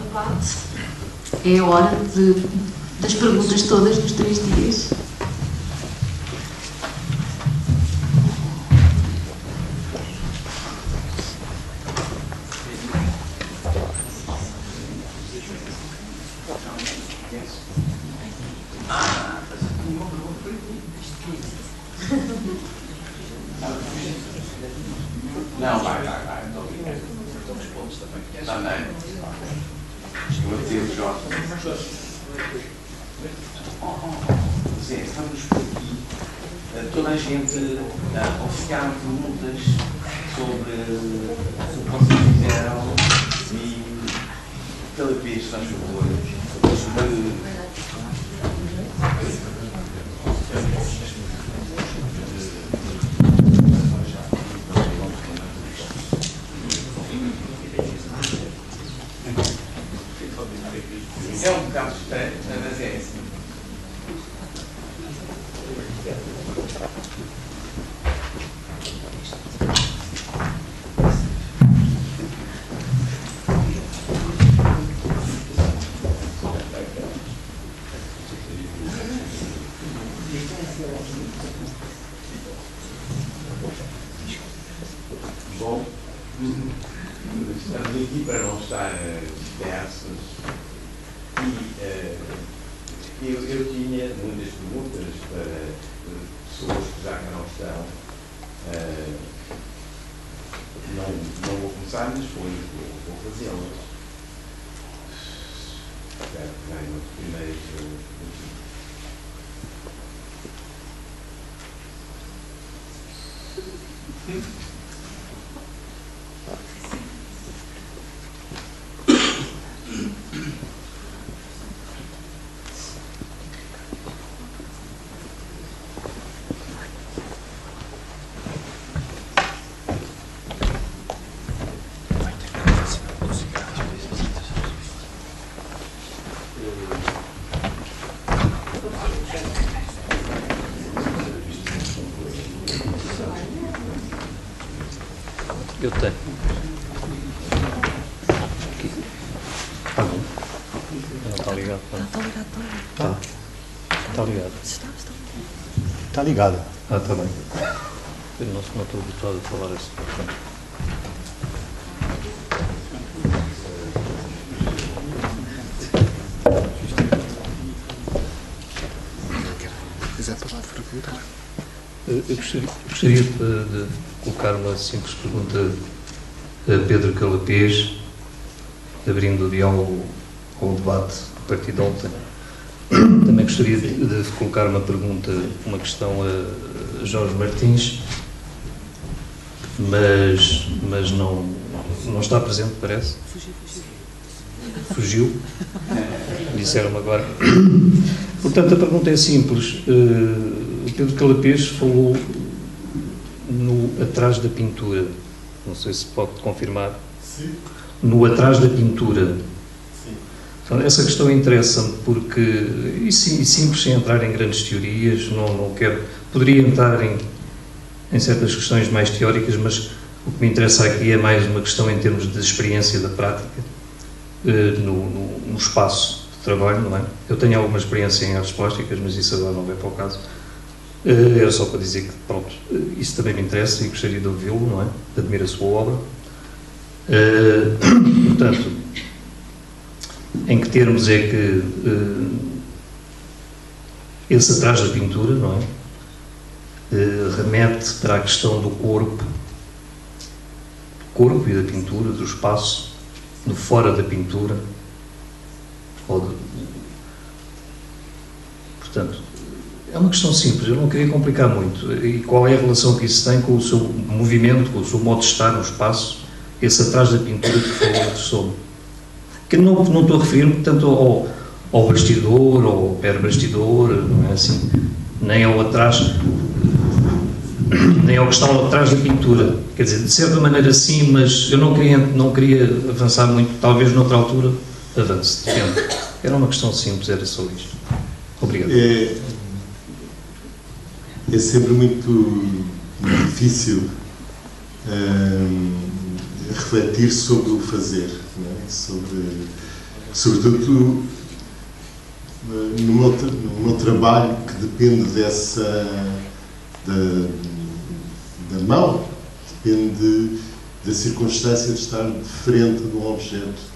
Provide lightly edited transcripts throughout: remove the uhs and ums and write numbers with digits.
debate. É a hora das perguntas todas nos 3 dias. Não, vai. Estou brincando. Estou respondo também. Também. Eu tenho Jorge. Zé, estamos por aqui. Toda a gente, ao ficar perguntas sobre o que vocês fizeram e cada vez, se faz favor, é um bocado estranho, mas é assim. Bom, estamos aqui para não estar dispersos e eu tinha muitas perguntas para pessoas que já cá não estão. Não vou começar, mas vou fazê-las. Espero que venham os primeiros. Eu tenho. Aqui. Está bom. Não está ligado. Está ligado. Está ligado. Está bem. Eu não estou habituado a falar assim. Eu gostaria de colocar uma simples pergunta a Pedro Calapês, abrindo o diálogo ao debate a partir de ontem. Também gostaria de colocar uma pergunta, uma questão a Jorge Martins, mas não está presente, parece. Fugiu. Disseram-me agora. Portanto, a pergunta é simples. O Pedro Calapês falou no atrás da pintura. Não sei se pode confirmar. Sim. No atrás da pintura. Sim. Então, essa questão interessa-me porque, e simples, sem entrar em grandes teorias, não quero. Poderia entrar em certas questões mais teóricas, mas o que me interessa aqui é mais uma questão em termos de experiência da prática no espaço de trabalho, não é? Eu tenho alguma experiência em artes plásticas, mas isso agora não vem para o caso. Era só para dizer que, pronto, isso também me interessa e gostaria de ouvi-lo, não é? Admiro a sua obra. Portanto, em que termos é que esse atrás da pintura, não é? Remete para a questão do corpo e da pintura, do espaço, do fora da pintura, portanto, é uma questão simples, eu não queria complicar muito. E qual é a relação que isso tem com o seu movimento, com o seu modo de estar no espaço, esse atrás da pintura que falou interessou-me. Que não estou a referir-me tanto ao bastidor, ao per-bastidor, não é assim, nem ao atrás, nem ao que está atrás da pintura. Quer dizer, de certa maneira sim, mas eu não queria avançar muito, talvez noutra altura avance, depende. Era uma questão simples, era só isto. Obrigado. É sempre muito difícil refletir sobre o fazer, não é? Sobre sobretudo no meu trabalho, que depende da mão, depende da circunstância de estar de frente de um objeto,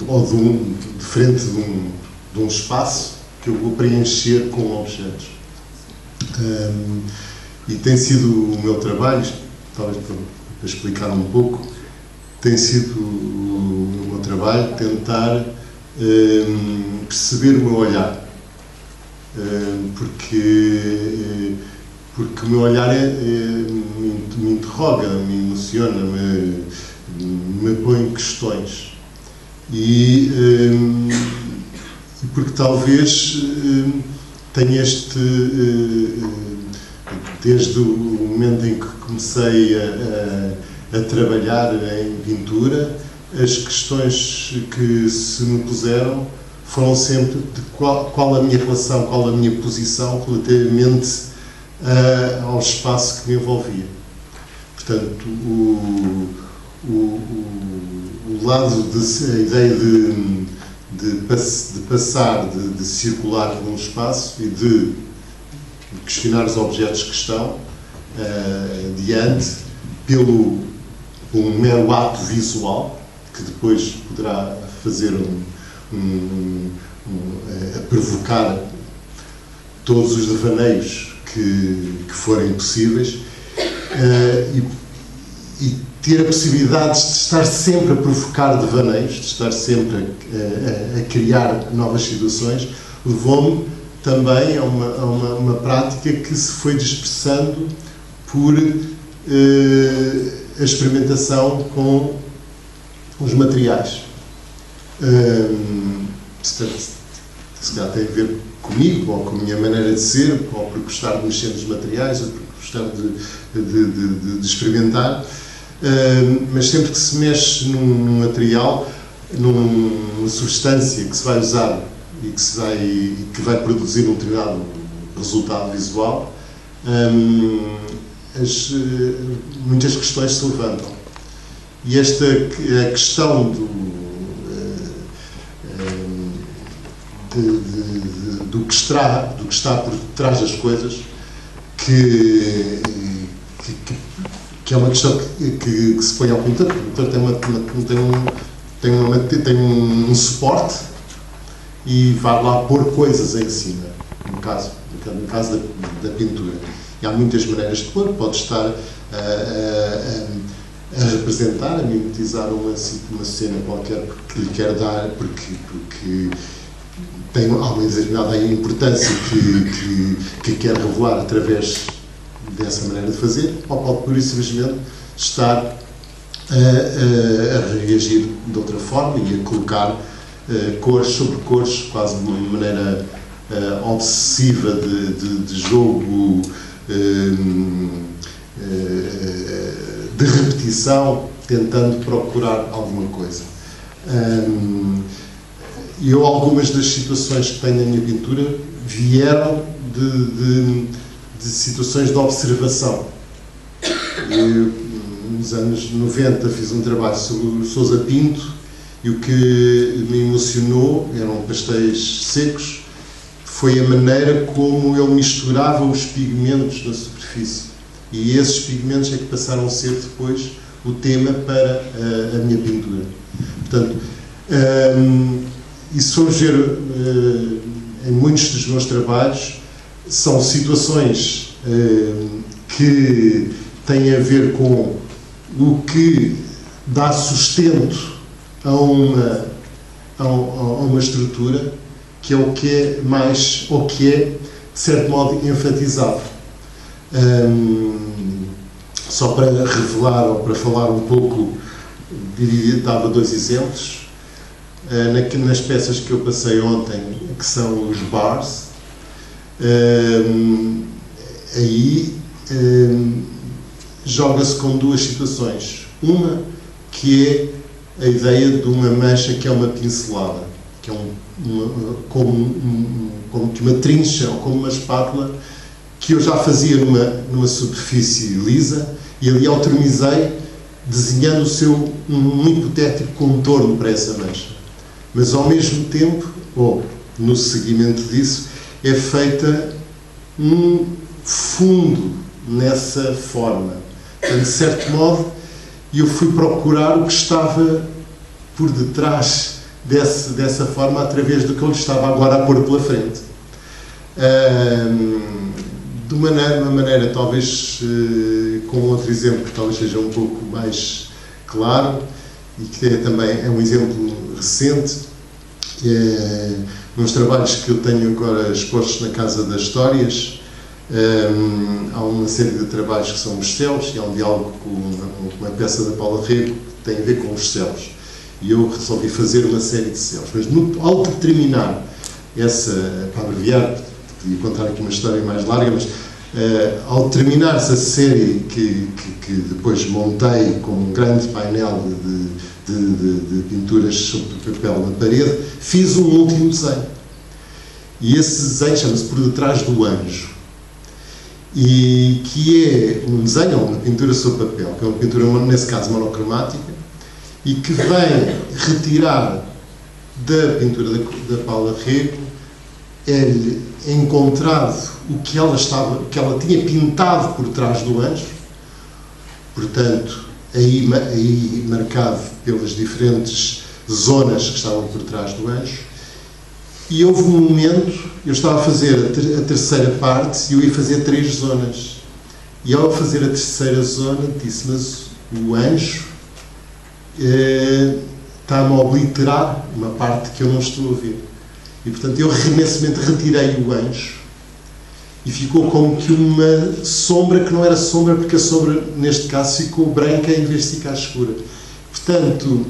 ou de frente de um espaço que eu vou preencher com objetos. E tem sido o meu trabalho, talvez para explicar um pouco, tem sido o meu trabalho tentar perceber o meu olhar, porque o meu olhar me interroga, me emociona, me põe questões, e porque talvez tenha desde o momento em que comecei a trabalhar em pintura, as questões que se me puseram foram sempre de qual a minha relação, qual a minha posição relativamente ao espaço que me envolvia. Portanto, o lado a ideia de passar, de circular por um espaço e de questionar os objetos que estão diante pelo um mero ato visual, que depois poderá fazer a provocar todos os devaneios que forem possíveis, e ter a possibilidade de estar sempre a provocar devaneios, de estar sempre a criar novas situações, levou-me também a uma prática que se foi dispersando por a experimentação com os materiais. Se calhar tem a ver comigo, ou com a minha maneira de ser, ou por gostar de mexer nos materiais, ou por gostar de experimentar, mas sempre que se mexe num material, numa substância que se vai usar e que vai produzir um determinado resultado visual, muitas questões se levantam. E a questão do que está por trás das coisas, que é uma questão que se põe ao computador. O computador tem um suporte e vai lá pôr coisas em cima, no caso da pintura. E há muitas maneiras de pôr, pode estar a representar, a mimetizar uma cena qualquer que lhe quer dar, porque tem uma determinada importância que quer revelar através dessa maneira de fazer, ou pode pura e simplesmente estar a reagir de outra forma e a colocar cores sobre cores, quase de uma maneira obsessiva de jogo, de repetição, tentando procurar alguma coisa. Algumas das situações que tenho na minha pintura vieram de situações de observação. Nos anos 90 fiz um trabalho sobre o Sousa Pinto, e o que me emocionou eram pastéis secos, foi a maneira como ele misturava os pigmentos na superfície. E esses pigmentos é que passaram a ser depois o tema para a minha pintura. Portanto, e se formos ver em muitos dos meus trabalhos, são situações que têm a ver com o que dá sustento a uma estrutura, que é o que é mais, ou que é, de certo modo, enfatizado. Só para revelar, ou para falar um pouco, dava dois exemplos. Nas peças que eu passei ontem, que são os bars, aí joga-se com duas situações. Uma que é a ideia de uma mancha que é uma pincelada, que é como que uma trincha ou como uma espátula, que eu já fazia numa superfície lisa, e ali autonomizei desenhando um hipotético contorno para essa mancha. Mas, ao mesmo tempo, ou no seguimento disso, é feita um fundo nessa forma. Então, de certo modo, eu fui procurar o que estava por detrás dessa forma, através do que eu lhe estava agora a pôr pela frente. De uma maneira, talvez, com outro exemplo que talvez seja um pouco mais claro, e que também é um exemplo recente, nos trabalhos que eu tenho agora expostos na Casa das Histórias, há uma série de trabalhos que são os céus, e há um diálogo com uma peça da Paula Rego que tem a ver com os céus. E eu resolvi fazer uma série de céus. Mas ao determinar para abreviar, podia contar aqui uma história mais larga, mas ao terminar essa série que depois montei com um grande painel de pinturas sobre papel na parede, fiz um último desenho. E esse desenho chama-se Por Detrás do Anjo. E que é um desenho, uma pintura sobre papel, que é uma pintura, nesse caso, monocromática, e que vem retirar da pintura da Paula Rego, é-lhe encontrado o que ela tinha pintado por trás do anjo, portanto, aí marcado pelas diferentes zonas que estavam por trás do anjo. E houve um momento, eu estava a fazer a terceira parte e eu ia fazer 3 zonas. E ao fazer a terceira zona, disse, mas o anjo está-me a obliterar uma parte que eu não estou a ver. E, portanto, eu nesse momento retirei o anjo e ficou como que uma sombra que não era sombra, porque a sombra, neste caso, ficou branca em vez de ficar escura. Portanto,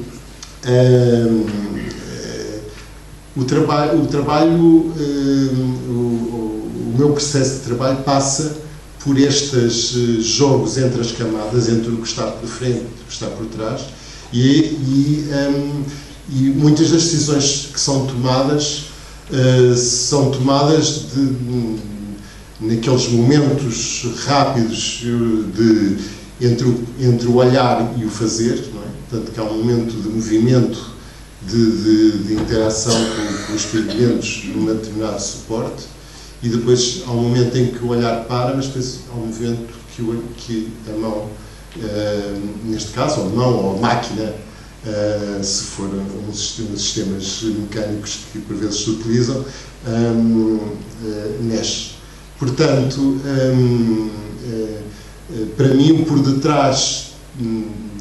o meu processo de trabalho passa por estes jogos entre as camadas, entre o que está por frente e o que está por trás, e muitas das decisões que são tomadas naqueles momentos rápidos entre o olhar e o fazer, não é? Portanto, que há um momento de movimento, de interação com os pigmentos num determinado suporte, e depois há um momento em que o olhar para, mas depois há um movimento que a mão, neste caso, ou a mão ou a máquina, se for sistemas mecânicos que por vezes se utilizam, mexe. Portanto, para mim, o por detrás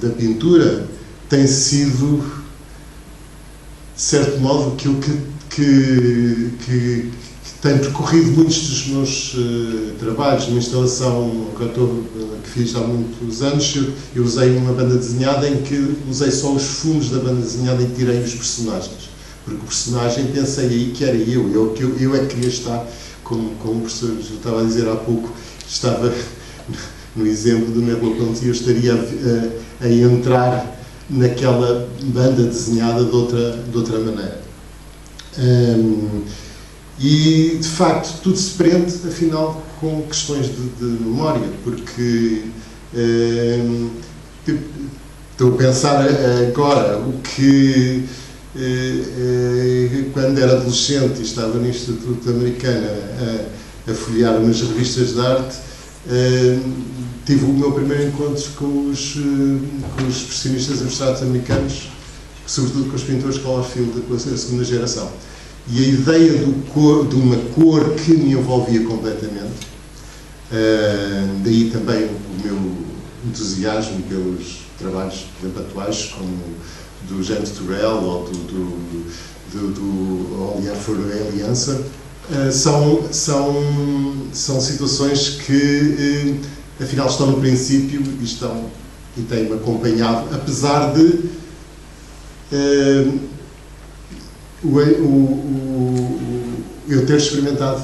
da pintura tem sido, de certo modo, aquilo que tem percorrido muitos dos meus trabalhos. Numa instalação que fiz há muitos anos, eu usei uma banda desenhada em que usei só os fundos da banda desenhada e tirei os personagens. Porque o personagem, pensei aí que era eu é que queria estar, como o professor estava a dizer há pouco, estava no exemplo do Merleau-Ponty, eu estaria a entrar naquela banda desenhada de outra maneira. E, de facto, tudo se prende, afinal, com questões de memória, porque estou a pensar agora o que, quando era adolescente e estava no Instituto Americano a folhear umas revistas de arte, tive o meu primeiro encontro com os expressionistas abstratos americanos, sobretudo com os pintores Colorfield da segunda geração. E a ideia de uma cor que me envolvia completamente, daí também o meu entusiasmo pelos trabalhos, por exemplo, atuais, como do James Turrell ou do Olhar Aliança, são situações que, afinal, estão no princípio e têm-me acompanhado, apesar de eu ter experimentado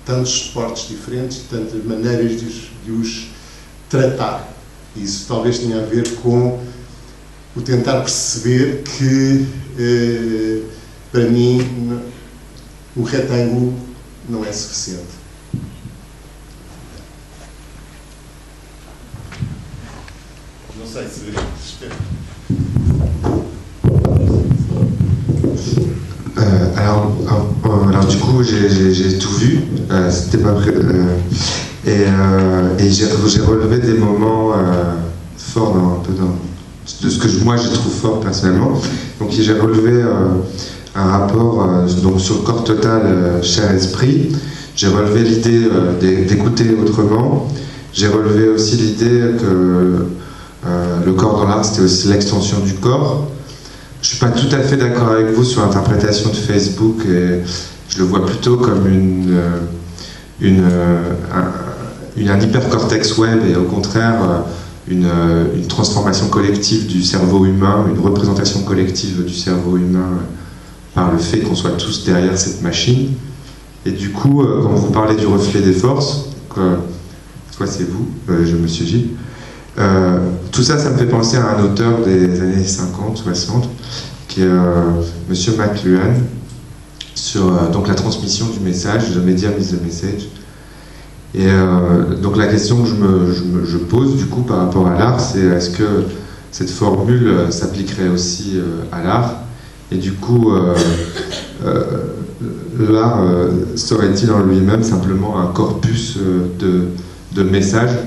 tantos suportes diferentes, tantas maneiras de os tratar. Isso talvez tenha a ver com o tentar perceber que, para mim, o retângulo não é suficiente. Não sei se espero. Alors du coup, j'ai tout vu, c'était pas vrai, et j'ai relevé des moments forts de ce que moi je trouve fort personnellement. Donc j'ai relevé un rapport donc sur le corps total, chair esprit. J'ai relevé l'idée d'écouter autrement. J'ai relevé aussi l'idée que le corps dans l'art c'était aussi l'extension du corps. Je suis pas tout à fait d'accord avec vous sur l'interprétation de Facebook, et je le vois plutôt comme un hypercortex web, et au contraire une transformation collective du cerveau humain, une représentation collective du cerveau humain par le fait qu'on soit tous derrière cette machine. Et du coup, quand vous parlez du reflet des forces, soit c'est vous, monsieur Gilles, tout ça, ça me fait penser à un auteur des années 50, 60, qui est Monsieur McLuhan, sur donc la transmission du message, the medium is the message. Et donc la question que je pose du coup par rapport à l'art, c'est est-ce que cette formule s'appliquerait aussi à l'art? Et du coup, l'art serait-il en lui-même simplement un corpus de messages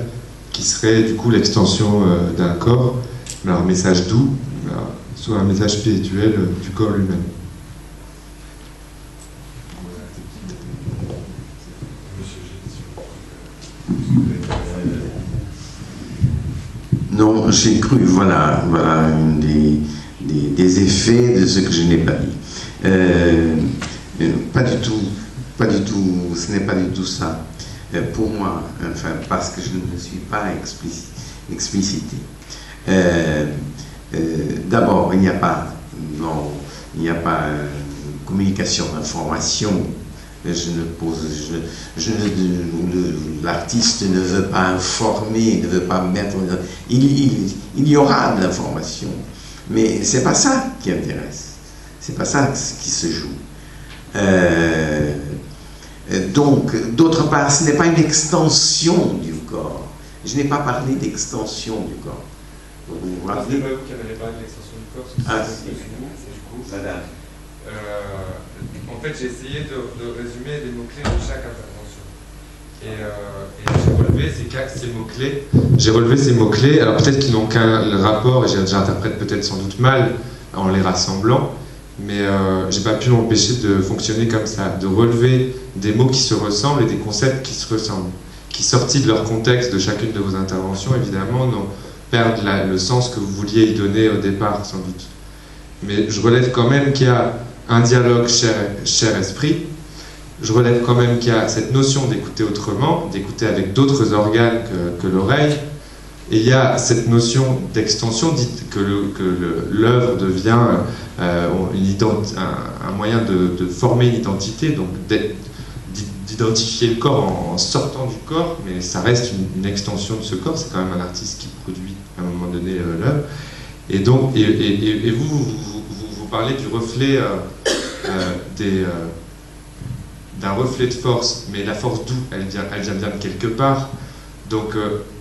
qui serait du coup l'extension d'un corps, alors un message doux, soit un message spirituel du corps lui-même. Non, j'ai cru, voilà des effets de ce que je n'ai pas dit. Pas du tout, ce n'est pas du tout ça. Pour moi, enfin, parce que je ne me suis pas explicité. D'abord, il n'y a pas communication d'information. L'artiste ne veut pas informer, ne veut pas mettre. Il y aura de l'information, mais c'est pas ça qui intéresse. C'est pas ça qui se joue. Donc, d'autre part, ce n'est pas une extension du corps. Je n'ai pas parlé d'extension du corps. Donc, vous vous rappelez ? C'est pas vous qui avez parlé de l'extension du corps, c'est vous. Madame. En fait, j'ai essayé de résumer les mots-clés de chaque intervention. Et j'ai relevé ces mots-clés. J'ai relevé ces mots-clés, alors peut-être qu'ils n'ont qu'un rapport, et j'interprète peut-être sans doute mal en les rassemblant, mais j'ai pas pu m'empêcher de fonctionner comme ça, de relever des mots qui se ressemblent et des concepts qui se ressemblent, qui, sortis de leur contexte de chacune de vos interventions, évidemment, perdent le sens que vous vouliez y donner au départ, sans doute. Mais je relève quand même qu'il y a un dialogue chair-esprit. Je relève quand même qu'il y a cette notion d'écouter autrement, d'écouter avec d'autres organes que l'oreille. Et il y a cette notion d'extension, que l'œuvre devient un moyen de former une identité, donc d'identifier le corps en sortant du corps, mais ça reste une extension de ce corps. C'est quand même un artiste qui produit à un moment donné l'œuvre. Et donc, et vous parlez du reflet d'un reflet de force, mais la force d'où elle vient bien de quelque part. Donc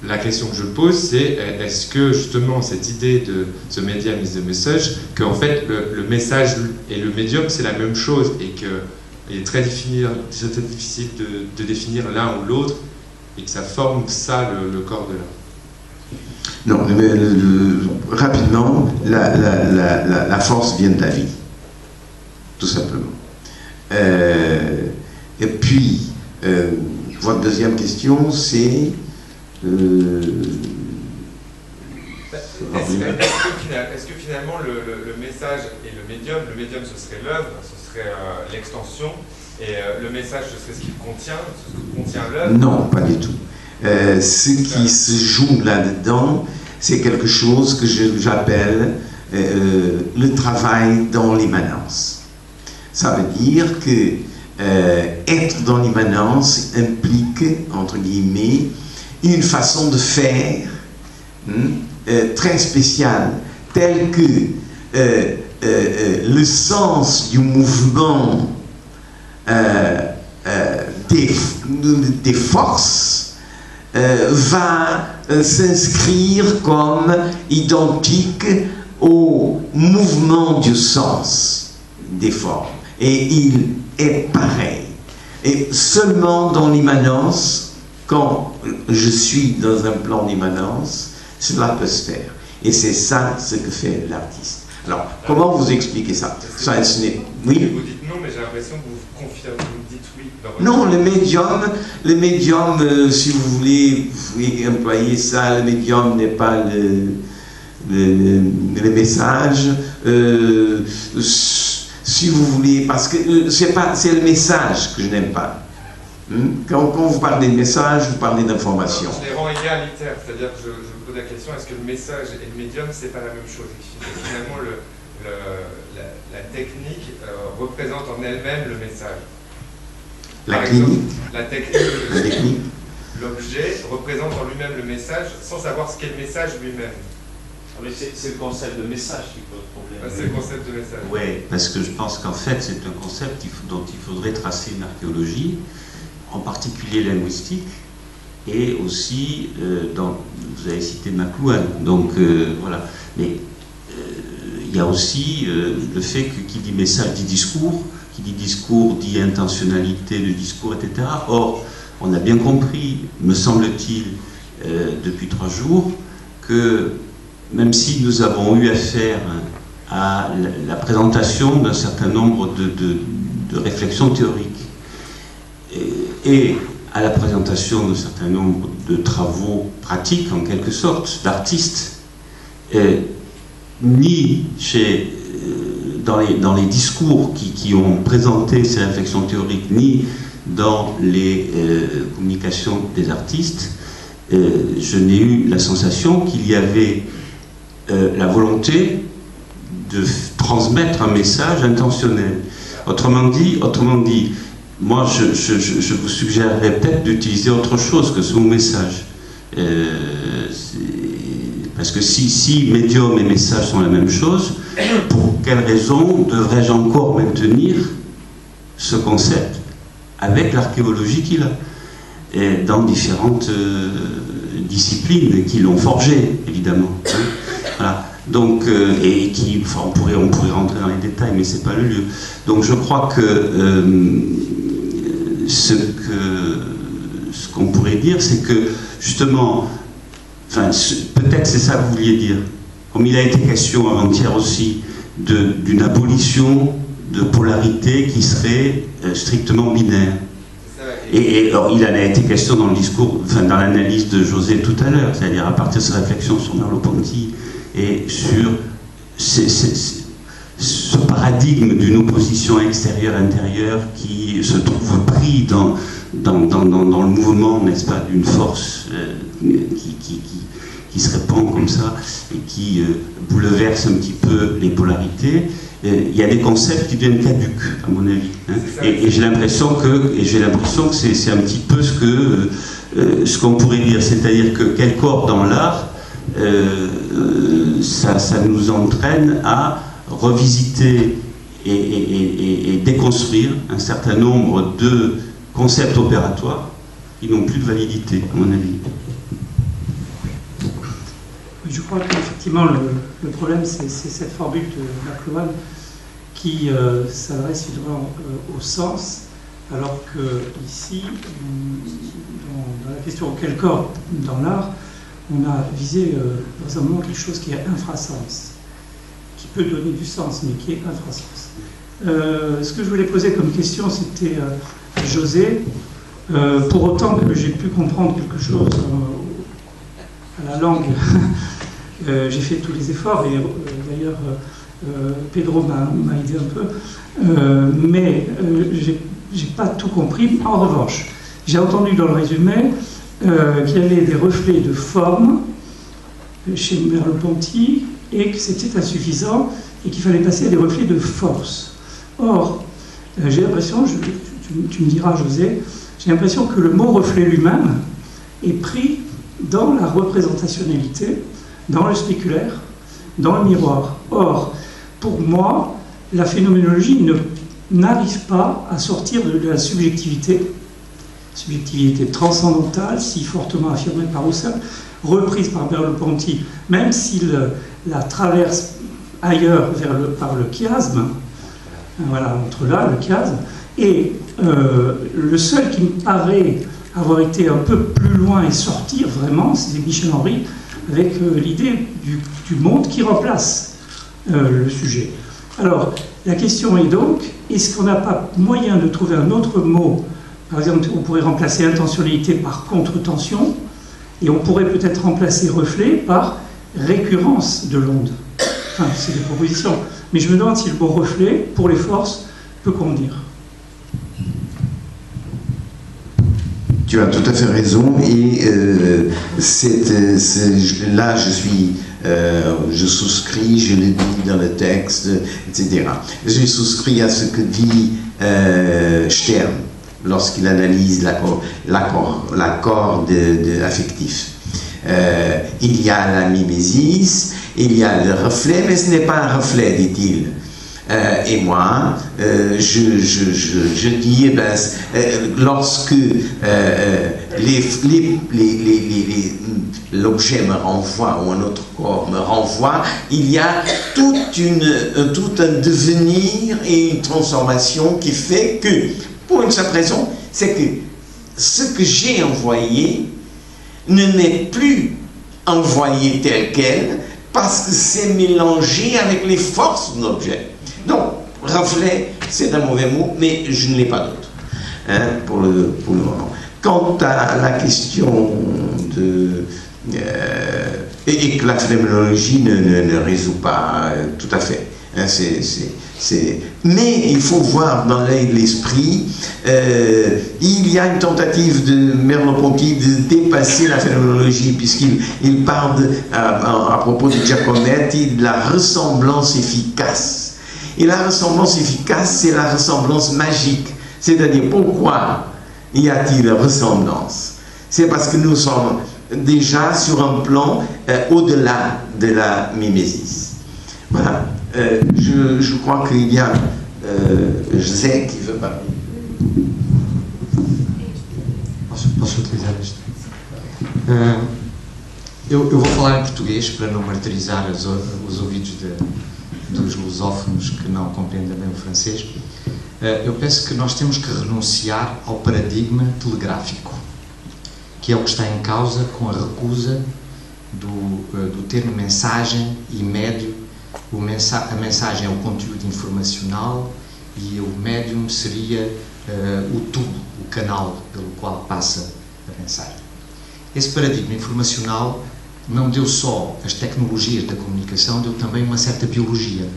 la question que je pose, c'est est-ce que justement cette idée de the medium is the message, qu'en fait le message et le médium c'est la même chose, et qu'il est très difficile de définir l'un ou l'autre, et que ça forme ça le corps de l'art. Non, mais rapidement, la force vient de la vie, tout simplement. Et puis, votre deuxième question, c'est... Est-ce que finalement le message et le médium ce serait l'œuvre, ce serait l'extension, et le message ce serait ce qu'il contient, ce que contient l'œuvre? Non, pas du tout. Ce qui se joue là-dedans, c'est quelque chose que j'appelle le travail dans l'immanence. Ça veut dire que être dans l'immanence implique, entre guillemets, une façon de faire très spéciale, telle que le sens du mouvement des forces va s'inscrire comme identique au mouvement du sens des formes. Et il est pareil. Et seulement dans l'immanence, quand je suis dans un plan d'immanence, cela peut se faire. Et c'est ça ce que fait l'artiste. Alors, comment vous expliquez ça? Ça, ce n'est... Oui. Vous dites non, mais j'ai l'impression que vous confirmez, vous dites oui. Non, le médium, si vous voulez employer ça, le médium n'est pas le message. Si vous voulez, parce que c'est le message que je n'aime pas. Quand vous parlez de message, vous parlez d'information. Je les rends égalitaires, c'est-à-dire que je vous pose la question, est-ce que le message et le médium, c'est pas la même chose? Finalement, la technique représente en elle-même le message. La clinique. La technique. L'objet représente en lui-même le message sans savoir ce qu'est le message lui-même. Mais c'est le concept de message qui pose problème. C'est le concept de message. Oui, parce que je pense qu'en fait, c'est un concept dont il faudrait tracer une archéologie, en particulier linguistique, et aussi, vous avez cité McLuhan, donc voilà. Mais il y a aussi le fait que qui dit message dit discours dit intentionnalité du discours, etc. Or, on a bien compris, me semble-t-il, depuis 3 jours, que même si nous avons eu affaire à la présentation d'un certain nombre de réflexions théoriques et à la présentation d'un certain nombre de travaux pratiques, en quelque sorte, d'artistes, ni dans les discours qui ont présenté ces réflexions théoriques, ni dans les communications des artistes, je n'ai eu la sensation qu'il y avait la volonté de transmettre un message intentionnel. Autrement dit, moi je vous suggérerais peut-être d'utiliser autre chose que ce mot message. Parce que si médium et message sont la même chose, pour quelle raison devrais-je encore maintenir ce concept avec l'archéologie qu'il a, et dans différentes disciplines qui l'ont forgé, évidemment. Voilà. Donc, on pourrait rentrer dans les détails, mais c'est pas le lieu. Donc, je crois que ce qu'on pourrait dire, c'est que justement, peut-être c'est ça que vous vouliez dire. Comme il a été question avant-hier aussi d'une abolition de polarité qui serait strictement binaire. Et alors, il en a été question dans le discours, dans l'analyse de José tout à l'heure, c'est-à-dire à partir de ses réflexions sur Merleau-Ponty et sur ce paradigme d'une opposition extérieure-intérieure qui se trouve pris dans le mouvement, n'est-ce pas, d'une force qui se répand comme ça et qui bouleverse un petit peu les polarités. Il y a des concepts qui deviennent caducs, à mon avis. Hein. Et j'ai l'impression que c'est un petit peu ce qu'on pourrait dire, c'est-à-dire que quel corps dans l'art, ça nous entraîne à revisiter et déconstruire un certain nombre de concepts opératoires qui n'ont plus de validité, à mon avis. Je crois qu'effectivement, le problème, c'est cette formule de McLuhan qui s'adresse évidemment au sens, alors que ici, dans la question quel corps dans l'art, on a visé dans un moment quelque chose qui est infrasens, qui peut donner du sens, mais qui est infrasens. Ce que je voulais poser comme question, c'était à José, pour autant que j'ai pu comprendre quelque chose à la langue, j'ai fait tous les efforts, et d'ailleurs Pedro m'a aidé un peu, mais j'ai pas tout compris. En revanche, j'ai entendu dans le résumé qu'il y avait des reflets de forme chez Merleau-Ponty et que c'était insuffisant et qu'il fallait passer à des reflets de force. Or, j'ai l'impression, tu me diras José, j'ai l'impression que le mot reflet lui-même est pris dans la représentationnalité, dans le spéculaire, dans le miroir. Or, pour moi, la phénoménologie n'arrive pas à sortir de la subjectivité subjectivité transcendantale, si fortement affirmée par Husserl, reprise par Merleau-Ponty, même s'il la traverse ailleurs par le chiasme, voilà, entre là, le chiasme, et le seul qui me paraît avoir été un peu plus loin et sortir vraiment, c'est Michel Henry, avec l'idée du monde qui remplace le sujet. Alors, la question est donc, est-ce qu'on n'a pas moyen de trouver un autre mot? Par exemple, on pourrait remplacer intentionnalité par contre-tension, et on pourrait peut-être remplacer reflet par récurrence de l'onde. Enfin, c'est des propositions. Mais je me demande si le mot reflet, pour les forces, peut convenir. Tu as tout à fait raison, et là je souscris, je le dis dans le texte, etc. Je souscris à ce que dit Stern lorsqu'il analyse l'accord affectif. Il y a la mimésis, il y a le reflet, mais ce n'est pas un reflet, dit-il. Et moi, je dis, lorsque l'objet me renvoie ou un autre corps me renvoie, il y a tout un devenir et une transformation qui fait que, pour une seule raison, c'est que ce que j'ai envoyé ne m'est plus envoyé tel quel, parce que c'est mélangé avec les forces de l'objet. Donc, reflet, c'est un mauvais mot, mais je ne l'ai pas d'autre, pour le moment. Quant à la question de... et que la phénoménologie ne résout pas tout à fait. Mais il faut voir dans l'œil de l'esprit, il y a une tentative de Merleau-Ponty de dépasser la phénoménologie, puisqu'il parle à propos de Giacometti de la ressemblance efficace. Et la ressemblance efficace, c'est la ressemblance magique. C'est-à-dire, pourquoi y a-t-il ressemblance? C'est parce que nous sommes déjà sur un plan au-delà de la mimésis. Voilà. Je crois qu'il y a José qui veut parler. Posso utilizar isto? Eu vou falar em português para não martirizar os ouvidos dos lusófonos que não compreendem bem o francês. Eu penso que nós temos que renunciar ao paradigma telegráfico, que é o que está em causa com a recusa do termo mensagem e médio. A mensagem é o conteúdo informacional e o médium seria o tubo, o canal pelo qual passa a mensagem. Esse paradigma informacional não deu só as tecnologias da comunicação, deu também uma certa biologia.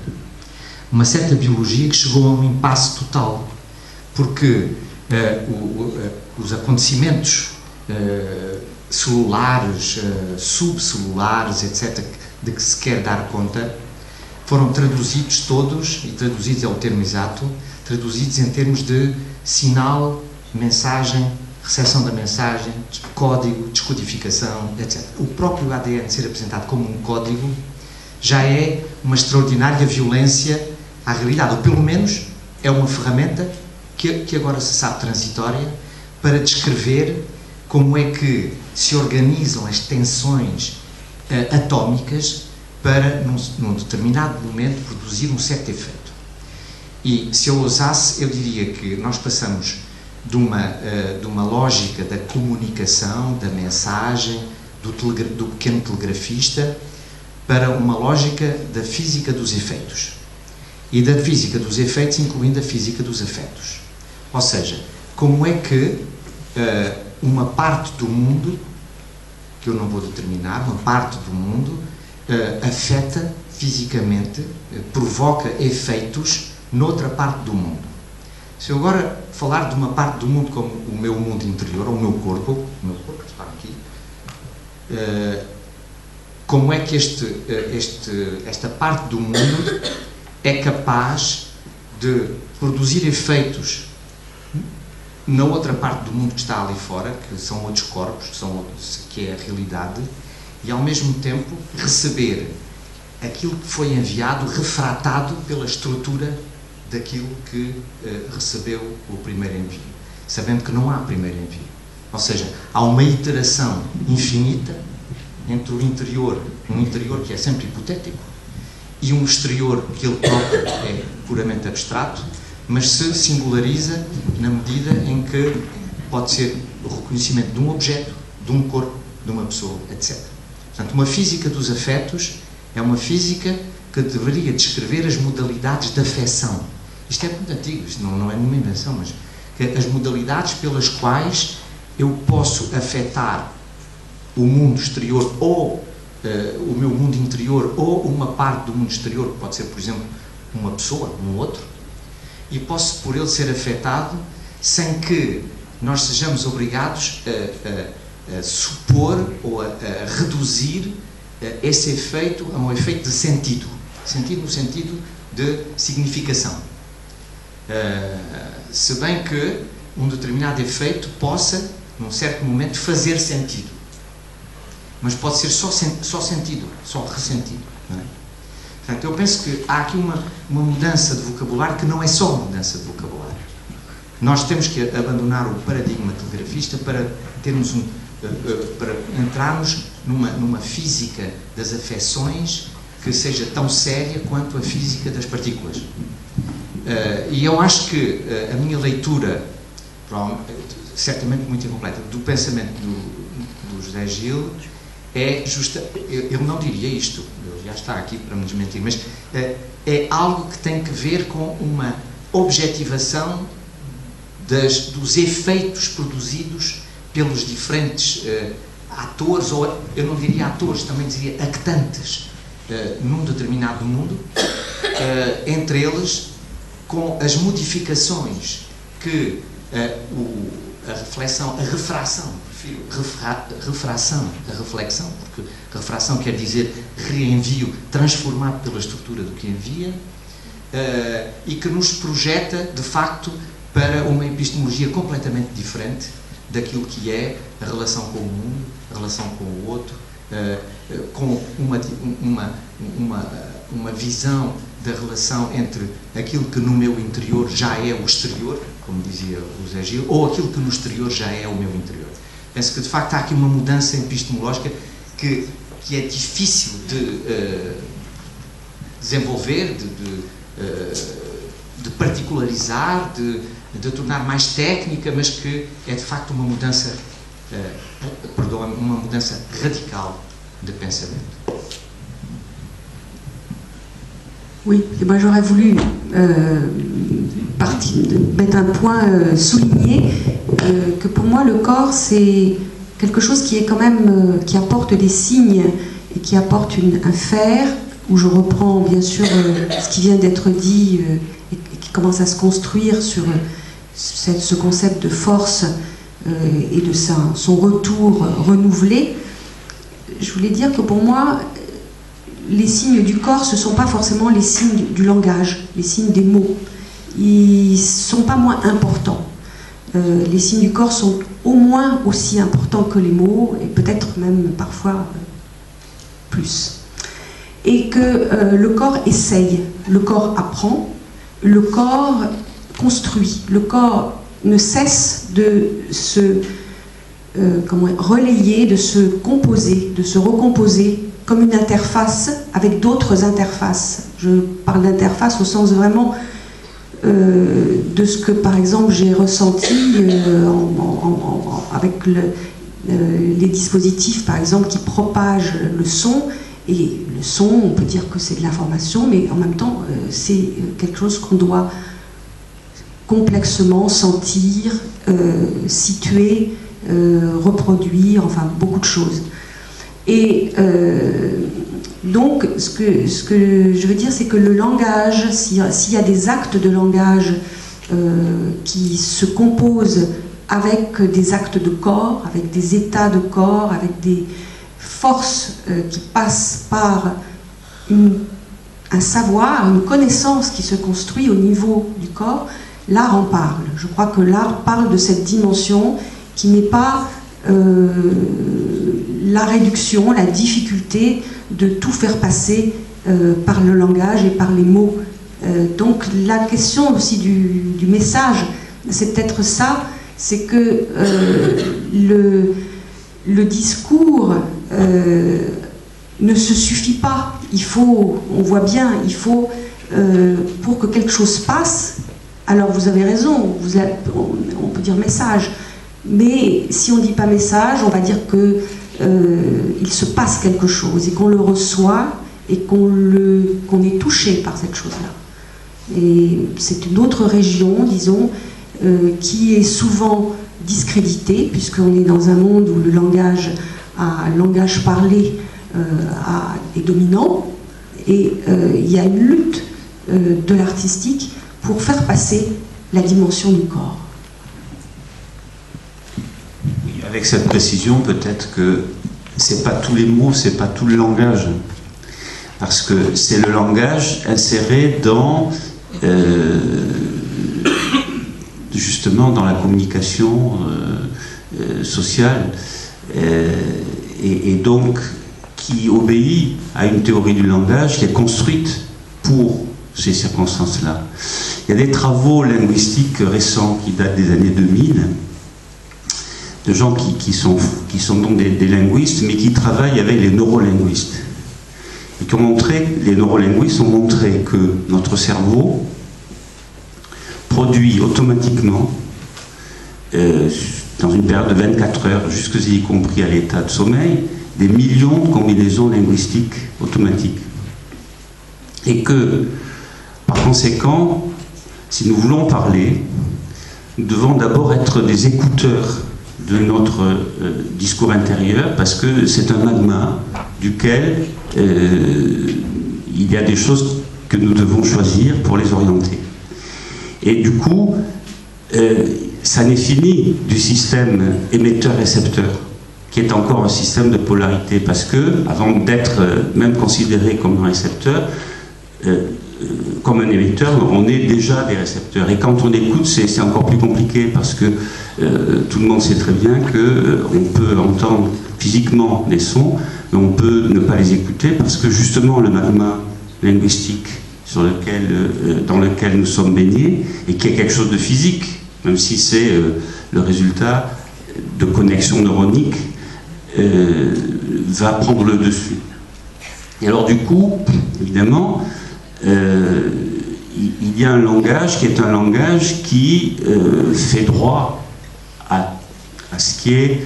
Uma certa biologia que chegou a um impasse total, porque os acontecimentos celulares, subcelulares, etc., de que se quer dar conta, foram traduzidos todos, e traduzidos é o termo exato, traduzidos em termos de sinal, mensagem, recepção da mensagem, código, descodificação, etc. O próprio ADN ser apresentado como um código já é uma extraordinária violência à realidade, ou pelo menos é uma ferramenta que agora se sabe transitória para descrever como é que se organizam as tensões atómicas para, num determinado momento, produzir um certo efeito. E, se eu ousasse, eu diria que nós passamos de uma lógica da comunicação, da mensagem, do pequeno telegrafista, para uma lógica da física dos efeitos. E da física dos efeitos, incluindo a física dos afetos. Ou seja, como é que uma parte do mundo, que eu não vou determinar, uma parte do mundo, afeta fisicamente, provoca efeitos noutra parte do mundo. Se eu agora falar de uma parte do mundo como o meu mundo interior, ou o meu corpo que está aqui, como é que esta parte do mundo é capaz de produzir efeitos na outra parte do mundo que está ali fora, que são outros corpos, que é a realidade, e ao mesmo tempo receber aquilo que foi enviado, refratado pela estrutura daquilo que recebeu o primeiro envio. sabendo que não há primeiro envio. Ou seja, há uma iteração infinita entre o interior, um interior que é sempre hipotético, e um exterior que ele próprio é puramente abstrato, mas se singulariza na medida em que pode ser o reconhecimento de um objeto, de um corpo, de uma pessoa, etc. Portanto, uma física dos afetos é uma física que deveria descrever as modalidades de afecção. Isto é muito antigo, isto não é nenhuma invenção, mas as modalidades pelas quais eu posso afetar o mundo exterior ou o meu mundo interior ou uma parte do mundo exterior, que pode ser, por exemplo, uma pessoa, um outro, e posso por ele ser afetado sem que nós sejamos obrigados a supor ou a reduzir esse efeito a um efeito de sentido. Sentido no sentido de significação. Se bem que um determinado efeito possa, num certo momento, fazer sentido. Mas pode ser só sentido, só ressentido. Não é? Portanto, eu penso que há aqui uma mudança de vocabulário que não é só uma mudança de vocabulário. Nós temos que abandonar o paradigma telegrafista para termos para entrarmos numa física das afecções que seja tão séria quanto a física das partículas. E eu acho que a minha leitura, certamente muito incompleta, do pensamento do José Gil é justa. Eu não diria isto, ele já está aqui para me desmentir, mas é algo que tem que ver com uma objetivação dos efeitos produzidos pelos diferentes atores, ou eu não diria atores, também diria actantes, num determinado mundo, entre eles com as modificações que a refração, porque refração quer dizer reenvio transformado pela estrutura do que envia, e que nos projeta, de facto, para uma epistemologia completamente diferente daquilo que é a relação com o mundo, a relação com o outro, com uma visão da relação entre aquilo que no meu interior já é o exterior, como dizia o Zé Gil, ou aquilo que no exterior já é o meu interior. Penso que, de facto, há aqui uma mudança epistemológica que é difícil de desenvolver, de particularizar, de tornar mais técnica, mas que é, de facto, uma mudança, uma mudança radical de pensamento. Oui, et moi j'aurais voulu mettre un point souligné que pour moi le corps c'est quelque chose qui est quand même qui apporte des signes et qui apporte un faire, où je reprends bien sûr ce qui vient d'être dit et qui commence à se construire sur ce concept de force et de son retour renouvelé. Je voulais dire que pour moi les signes du corps, ce ne sont pas forcément les signes du langage, les signes des mots. Ils ne sont pas moins importants. Les signes du corps sont au moins aussi importants que les mots, et peut-être même parfois plus. Et que le corps essaye, le corps apprend, le corps construit, le corps ne cesse de se relayer, de se composer, de se recomposer, comme une interface avec d'autres interfaces. Je parle d'interface au sens vraiment de ce que, par exemple, j'ai ressenti avec les dispositifs, par exemple, qui propagent le son. Et le son, on peut dire que c'est de l'information, mais en même temps, c'est quelque chose qu'on doit complexement sentir, situer, reproduire, enfin, beaucoup de choses. Et donc, ce que je veux dire, c'est que le langage, s'il y a des actes de langage qui se composent avec des actes de corps, avec des états de corps, avec des forces qui passent par un savoir, une connaissance qui se construit au niveau du corps, l'art en parle. Je crois que l'art parle de cette dimension qui n'est pas la réduction, la difficulté de tout faire passer par le langage et par les mots. Donc la question aussi du message, c'est peut-être ça c'est que le discours ne se suffit pas. Il faut, on voit bien, il faut, pour que quelque chose passe, alors vous avez raison, on peut dire message, mais si on ne dit pas message, on va dire que il se passe quelque chose et qu'on le reçoit et qu'on est touché par cette chose-là. Et c'est une autre région, disons, qui est souvent discréditée, puisqu'on est dans un monde où le langage parlé est dominant, et il y a une lutte de l'artistique pour faire passer la dimension du corps. Avec cette précision, peut-être que c'est pas tous les mots, c'est pas tout le langage, parce que c'est le langage inséré dans justement dans la communication sociale, et donc qui obéit à une théorie du langage qui est construite pour ces circonstances-là. Il y a des travaux linguistiques récents qui datent des années 2000, de gens qui sont donc des linguistes, mais qui travaillent avec les neurolinguistes. Et qui ont montré, les neurolinguistes ont montré que notre cerveau produit automatiquement, dans une période de 24 heures, jusqu'y compris à l'état de sommeil, des millions de combinaisons linguistiques automatiques. Et que, par conséquent, si nous voulons parler, nous devons d'abord être des écouteurs de notre discours intérieur, parce que c'est un magma duquel il y a des choses que nous devons choisir pour les orienter. Et du coup, ça n'est fini du système émetteur-récepteur, qui est encore un système de polarité, parce que, avant d'être même considéré comme un récepteur, comme un émetteur, on est déjà des récepteurs. Et quand on écoute, c'est encore plus compliqué, parce que tout le monde sait très bien qu'on peut entendre physiquement des sons, mais on peut ne pas les écouter, parce que justement le magma linguistique dans lequel nous sommes baignés, et qui est quelque chose de physique, même si c'est le résultat de connexions neuroniques, va prendre le dessus. Et alors du coup, évidemment, il y a un langage qui est un langage qui fait droit à ce qui est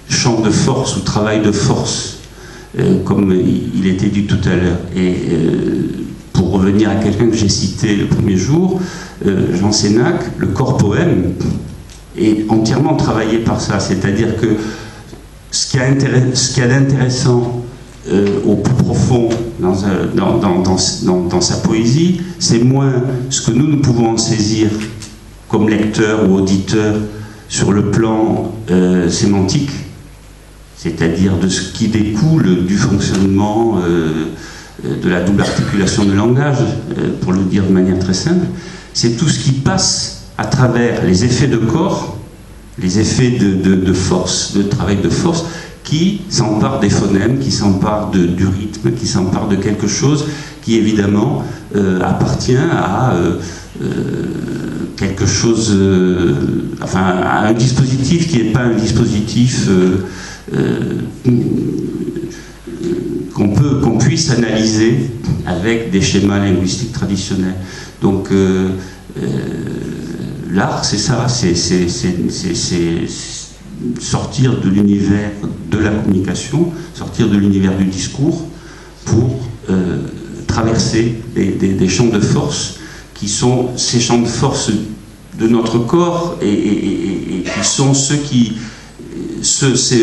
champ de force ou travail de force, comme il était dit tout à l'heure. Et pour revenir à quelqu'un que j'ai cité le premier jour, Jean Sénac, le corps poème est entièrement travaillé par ça, c'est-à-dire que ce qu'il y a d'intéressant au plus profond dans sa poésie, c'est moins ce que nous pouvons en saisir comme lecteurs ou auditeurs sur le plan sémantique, c'est-à-dire de ce qui découle du fonctionnement de la double articulation de langage, pour le dire de manière très simple. C'est tout ce qui passe à travers les effets de corps, les effets de force, de travail de force, qui s'empare des phonèmes, qui s'empare du rythme, qui s'empare de quelque chose qui évidemment appartient à quelque chose, enfin à un dispositif qui n'est pas un dispositif qu'on puisse analyser avec des schémas linguistiques traditionnels. Donc l'art, c'est ça, c'est sortir de l'univers de la communication, sortir de l'univers du discours pour traverser des champs de force qui sont ces champs de force de notre corps et qui sont c'est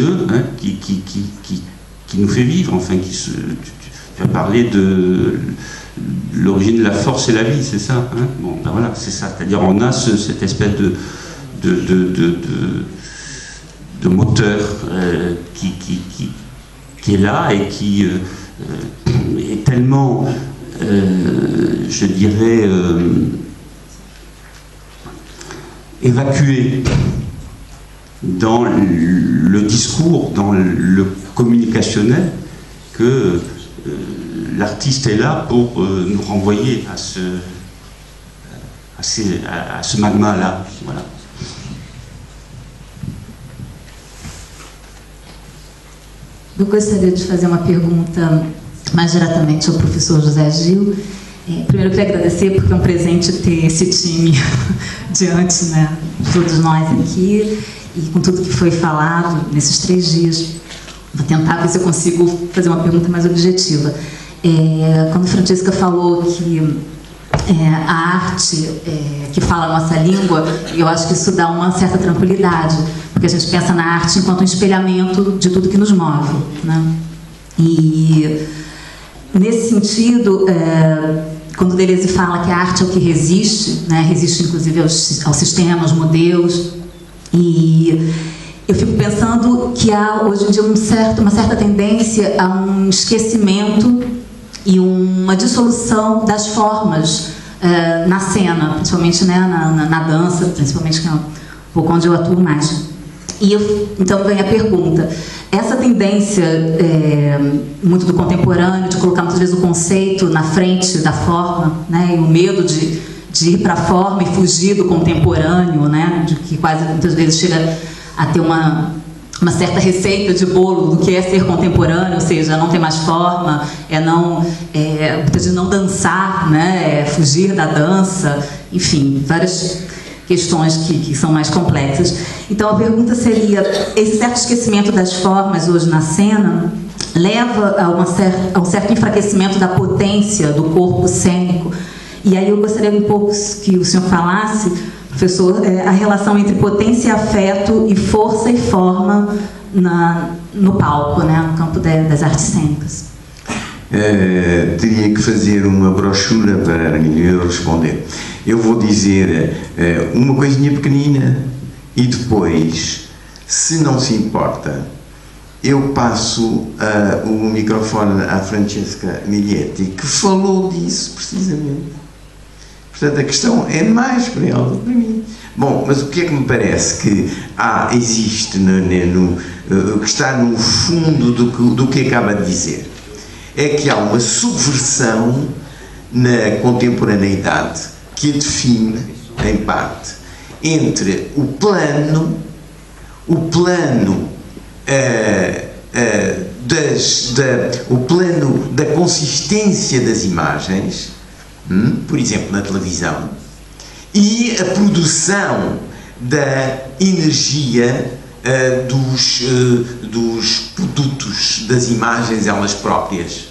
eux hein, qui nous fait vivre, enfin tu as parlé de l'origine de la force et la vie, c'est ça hein. Bon, ben voilà, c'est ça, c'est-à-dire on a cette espèce de moteur qui est là et qui est tellement, je dirais, évacué dans le discours, dans le communicationnel, que l'artiste est là pour nous renvoyer à ce magma-là. Voilà. Eu gostaria de fazer uma pergunta mais diretamente ao professor José Gil. Primeiro, eu queria agradecer porque é um presente ter esse time diante, né, de todos nós aqui e com tudo que foi falado nesses 3 dias. Vou tentar ver se eu consigo fazer uma pergunta mais objetiva. Quando a Francesca falou que a arte que fala a nossa língua, eu acho que isso dá uma certa tranquilidade, porque a gente pensa na arte enquanto um espelhamento de tudo que nos move, né? E nesse sentido, quando Deleuze fala que a arte é o que resiste, né, resiste inclusive ao sistema, aos modelos, e eu fico pensando que há hoje em dia uma certa tendência a um esquecimento e uma dissolução das formas na cena, principalmente, né, na dança, principalmente, que é um pouco onde eu atuo mais. E então vem a pergunta: essa tendência muito do contemporâneo, de colocar muitas vezes o conceito na frente da forma, né, e o medo de ir para a forma e fugir do contemporâneo, né, de que quase muitas vezes chega a ter uma certa receita de bolo do que é ser contemporâneo, ou seja, não ter mais forma, muitas vezes não dançar, né, fugir da dança, enfim, várias questões que são mais complexas. Então a pergunta seria: esse certo esquecimento das formas hoje na cena leva a um certo enfraquecimento da potência do corpo cênico? E aí eu gostaria um pouco que o senhor falasse, professor, a relação entre potência e afeto e força e forma no palco, né, no campo das artes cênicas. Teria que fazer uma brochura para eu responder. Eu vou dizer uma coisinha pequenina e depois, se não se importa, eu passo o microfone à Francesca Miglietti, que falou disso precisamente. Portanto, a questão é mais para ela do que para mim. Bom, mas o que é que me parece que existe, que está no fundo do que acaba de dizer? É que há uma subversão na contemporaneidade que a define, em parte, entre o plano da consistência das imagens, por exemplo, na televisão, e a produção da energia dos produtos, das imagens elas próprias.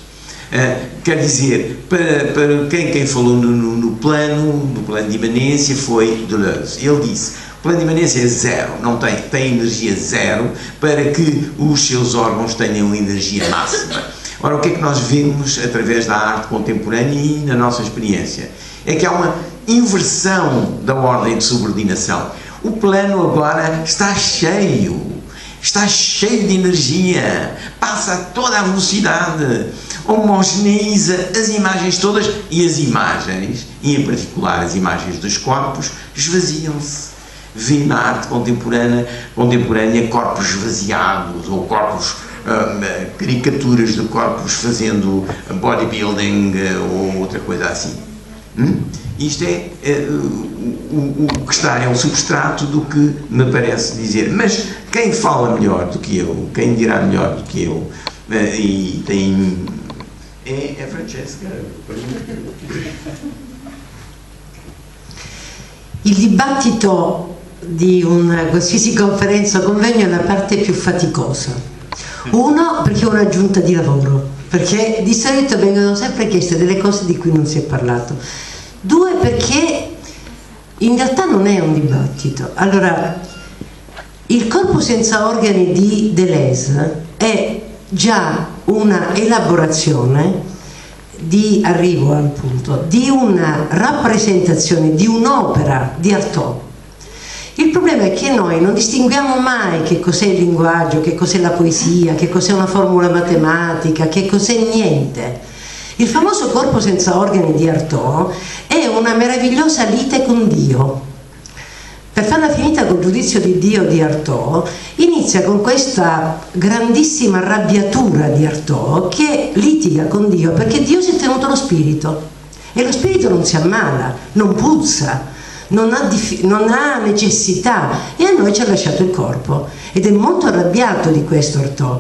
Quer dizer, para quem falou no plano de imanência foi Deleuze. Ele disse: o plano de imanência é zero, não tem energia zero para que os seus órgãos tenham energia máxima. Ora, o que é que nós vemos através da arte contemporânea e na nossa experiência? É que há uma inversão da ordem de subordinação. O plano agora está cheio de energia, passa a toda a velocidade, homogeneiza as imagens todas, e as imagens, e em particular as imagens dos corpos, esvaziam-se. Vê na arte contemporânea corpos esvaziados, ou corpos, caricaturas de corpos fazendo bodybuilding ou outra coisa assim. Isto é o que está, é o substrato do que me parece dizer. Mas quem fala melhor do que eu, quem dirá melhor do que eu, e tem... è Francesca. Il dibattito di una qualsiasi conferenza o convegno è la parte più faticosa. Uno, perché è un'aggiunta di lavoro, perché di solito vengono sempre chieste delle cose di cui non si è parlato. Due, perché in realtà non è un dibattito. Allora, il corpo senza organi di Deleuze è già una elaborazione di arrivo al punto, di una rappresentazione, di un'opera di Artaud. Il problema è che noi non distinguiamo mai che cos'è il linguaggio, che cos'è la poesia, che cos'è una formula matematica, che cos'è niente. Il famoso corpo senza organi di Artaud è una meravigliosa lite con Dio. Per farla finita col giudizio di Dio di Artaud, inizia con questa grandissima arrabbiatura di Artaud che litiga con Dio perché Dio si è tenuto lo spirito e lo spirito non si ammala, non puzza, non ha necessità, e a noi ci ha lasciato il corpo, ed è molto arrabbiato di questo Artaud.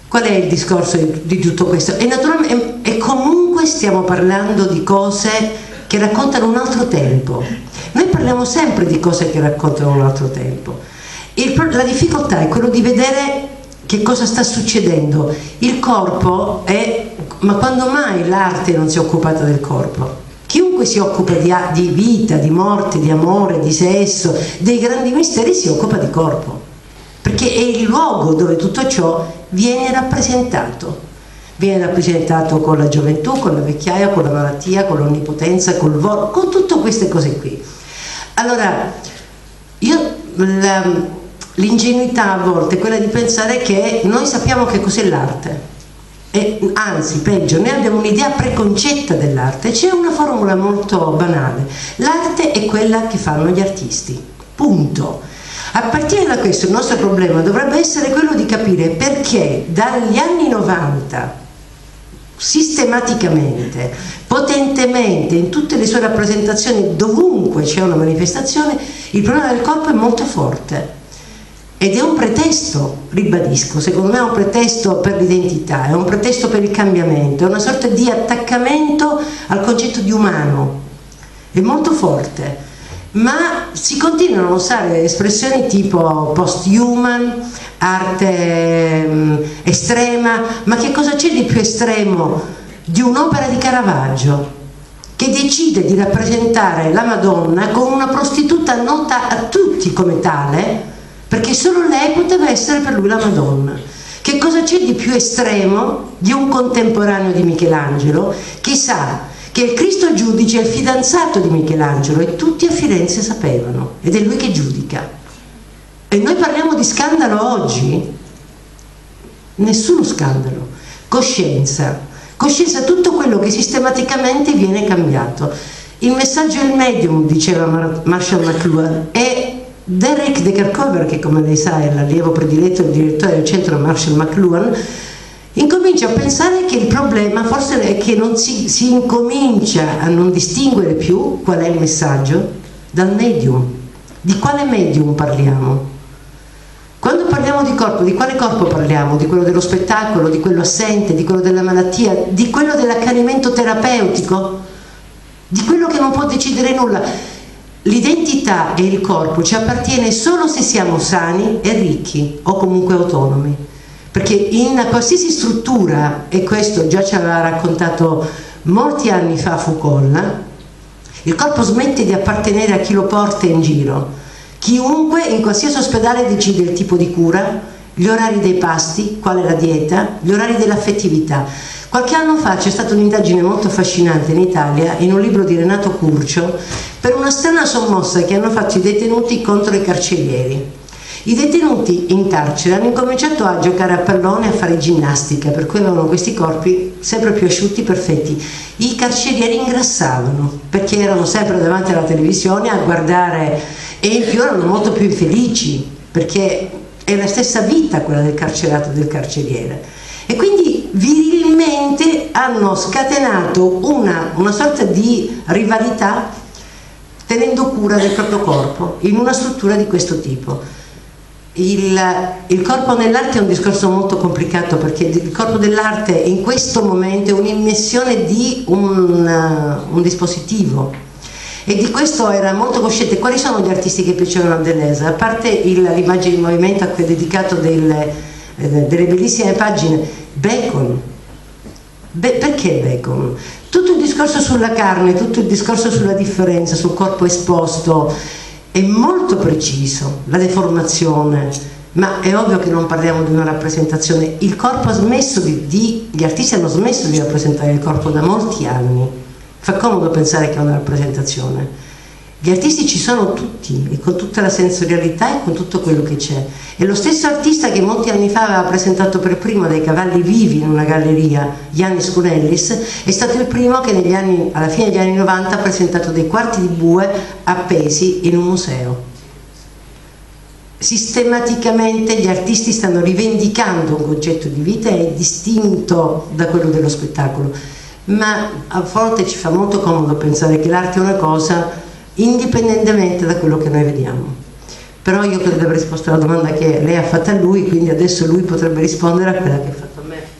Qual è il discorso di tutto questo? E comunque stiamo parlando di cose che raccontano un altro tempo. Noi parliamo sempre di cose che raccontano un altro tempo. La difficoltà è quello di vedere che cosa sta succedendo. Il corpo è... Ma quando mai l'arte non si è occupata del corpo? Chiunque si occupa di vita, di morte, di amore, di sesso, dei grandi misteri, si occupa di corpo. Perché è il luogo dove tutto ciò viene rappresentato. Viene rappresentato con la gioventù, con la vecchiaia, con la malattia, con l'onnipotenza, con tutte queste cose qui. Allora, l'ingenuità a volte è quella di pensare che noi sappiamo che cos'è l'arte. E, anzi, peggio, noi abbiamo un'idea preconcetta dell'arte. C'è una formula molto banale: l'arte è quella che fanno gli artisti, punto. A partire da questo il nostro problema dovrebbe essere quello di capire perché dagli anni 90 sistematicamente, potentemente, in tutte le sue rappresentazioni, dovunque c'è una manifestazione, il problema del corpo è molto forte. Ed è un pretesto, ribadisco, secondo me è un pretesto per l'identità, è un pretesto per il cambiamento, è una sorta di attaccamento al concetto di umano, è molto forte, ma si continuano a usare espressioni tipo post-human, arte estrema, ma che cosa c'è di più estremo di un'opera di Caravaggio che decide di rappresentare la Madonna con una prostituta nota a tutti come tale, perché solo lei poteva essere per lui la Madonna. Che cosa c'è di più estremo di un contemporaneo di Michelangelo che sa che il Cristo giudice è il fidanzato di Michelangelo e tutti a Firenze sapevano, ed è lui che giudica. E noi parliamo di scandalo oggi? Nessuno scandalo. Coscienza, tutto quello che sistematicamente viene cambiato. Il messaggio è il medium, diceva Marshall McLuhan, e Derek de Kerckhove, che come lei sa è l'allievo prediletto del direttore del centro Marshall McLuhan, incomincia a pensare che il problema forse è che non si incomincia a non distinguere più qual è il messaggio dal medium. Di quale medium parliamo? Quando parliamo di corpo, di quale corpo parliamo? Di quello dello spettacolo, di quello assente, di quello della malattia, di quello dell'accanimento terapeutico, di quello che non può decidere nulla. L'identità e il corpo ci appartiene solo se siamo sani e ricchi o comunque autonomi, perché in qualsiasi struttura, e questo già ci aveva raccontato molti anni fa Foucault, il corpo smette di appartenere a chi lo porta in giro. Chiunque in qualsiasi ospedale decide il tipo di cura, gli orari dei pasti, qual è la dieta, gli orari dell'affettività. Qualche anno fa c'è stata un'indagine molto affascinante in Italia, in un libro di Renato Curcio, per una strana sommossa che hanno fatto i detenuti contro i carcerieri. I detenuti in carcere hanno incominciato a giocare a pallone e a fare ginnastica, per cui avevano questi corpi sempre più asciutti, perfetti. I carcerieri ingrassavano, perché erano sempre davanti alla televisione a guardare, e in più erano molto più infelici, perché è la stessa vita quella del carcerato e del carceriere. E quindi virilmente hanno scatenato una sorta di rivalità tenendo cura del proprio corpo in una struttura di questo tipo. Il corpo nell'arte è un discorso molto complicato, perché il corpo dell'arte in questo momento è un'immissione di un dispositivo, e di questo era molto cosciente. Quali sono gli artisti che piacevano a Deleuze? A parte l'immagine in movimento a cui è dedicato delle bellissime pagine, Bacon. Perché Bacon? Tutto il discorso sulla carne, tutto il discorso sulla differenza, sul corpo esposto è molto preciso, la deformazione, ma è ovvio che non parliamo di una rappresentazione. Il corpo ha smesso gli artisti hanno smesso di rappresentare il corpo da molti anni. Fa comodo pensare che è una rappresentazione. Gli artisti ci sono tutti, e con tutta la sensorialità e con tutto quello che c'è. E lo stesso artista che molti anni fa aveva presentato per primo dei cavalli vivi in una galleria, Yannis Kounellis, è stato il primo che alla fine degli anni 90 ha presentato dei quarti di bue appesi in un museo. Sistematicamente gli artisti stanno rivendicando un concetto di vita e distinto da quello dello spettacolo, ma a volte ci fa molto comodo pensare che l'arte è una cosa indipendentemente da quello che noi vediamo. Però io credo di aver risposto alla domanda che lei ha fatto a lui, quindi adesso lui potrebbe rispondere a quella che ha fatto a me.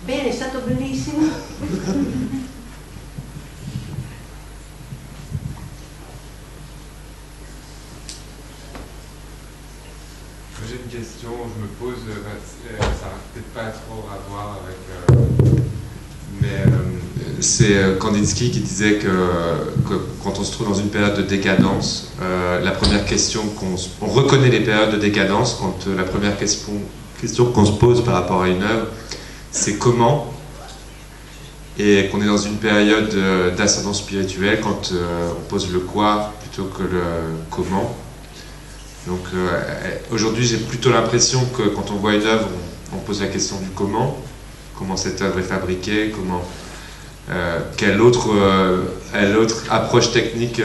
Bene, è stato bellissimo. J'ai une question, je me pose, ça n'a peut-être pas trop à voir avec... c'est Kandinsky qui disait que quand on se trouve dans une période de décadence, la première question on reconnaît les périodes de décadence quand la première question qu'on se pose par rapport à une œuvre, c'est comment, et qu'on est dans une période d'ascendance spirituelle quand on pose le quoi plutôt que le comment. Donc aujourd'hui j'ai plutôt l'impression que quand on voit une œuvre, on pose la question du comment cette œuvre est fabriquée, quelle autre approche technique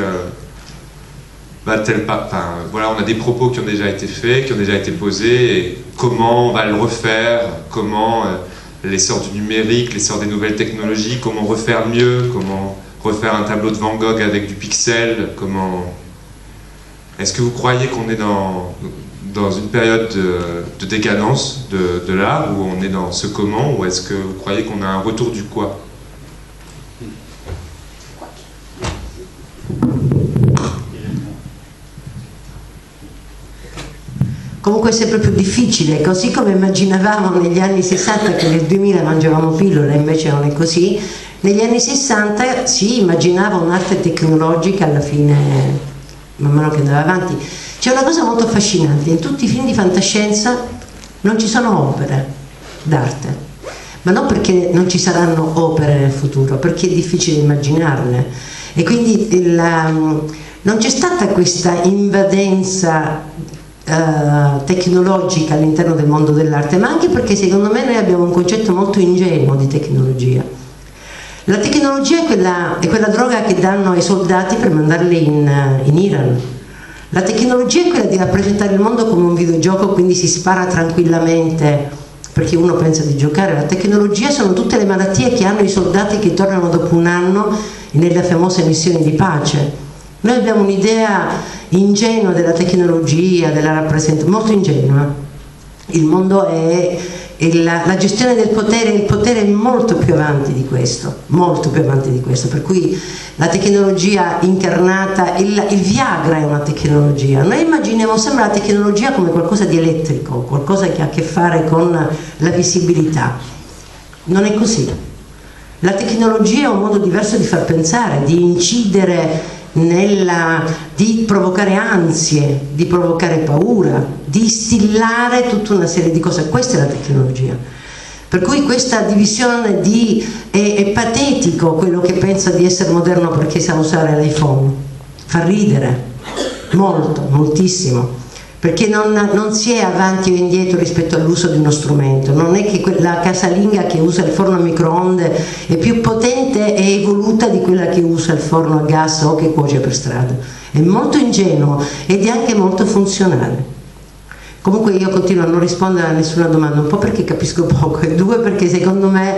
va-t-elle pas... Enfin, voilà, on a des propos qui ont déjà été faits, qui ont déjà été posés, et comment on va le refaire, comment l'essor du numérique, l'essor des nouvelles technologies, comment refaire mieux, comment refaire un tableau de Van Gogh avec du pixel, comment... Est-ce que vous croyez qu'on est dans une période de décadence de l'art, où on est dans ce comment, ou est-ce que vous croyez qu'on a un retour du quoi? Comunque è sempre più difficile, così come immaginavamo negli anni 60 che nel 2000 mangiavamo pillole, invece non è così. Negli anni 60 si immaginava un'arte tecnologica alla fine, man mano che andava avanti. C'è una cosa molto affascinante, in tutti i film di fantascienza non ci sono opere d'arte, ma non perché non ci saranno opere nel futuro, perché è difficile immaginarne, e quindi non c'è stata questa invadenza tecnologica all'interno del mondo dell'arte, ma anche perché secondo me noi abbiamo un concetto molto ingenuo di tecnologia. La tecnologia è quella droga che danno ai soldati per mandarli in Iran. La tecnologia è quella di rappresentare il mondo come un videogioco, quindi si spara tranquillamente perché uno pensa di giocare. La tecnologia sono tutte le malattie che hanno i soldati che tornano dopo un anno nelle famose missioni di pace. Noi abbiamo un'idea ingenua della tecnologia, della rappresentazione, molto ingenua. Il mondo è la gestione del potere, il potere è molto più avanti di questo, per cui la tecnologia incarnata, il Viagra è una tecnologia. Noi immaginiamo sempre la tecnologia come qualcosa di elettrico, qualcosa che ha a che fare con la visibilità. Non è così. La tecnologia è un modo diverso di far pensare, di incidere di provocare ansie, di provocare paura, di instillare tutta una serie di cose. Questa è la tecnologia. Per cui questa divisione è patetico quello che pensa di essere moderno perché sa usare l'iPhone. Fa ridere, moltissimo, perché non si è avanti o indietro rispetto all'uso di uno strumento. Non è che la casalinga che usa il forno a microonde è più potente e evoluta di quella che usa il forno a gas o che cuoce per strada. È molto ingenuo ed è anche molto funzionale. Comunque io continuo a non rispondere a nessuna domanda, un po' perché capisco poco e due perché secondo me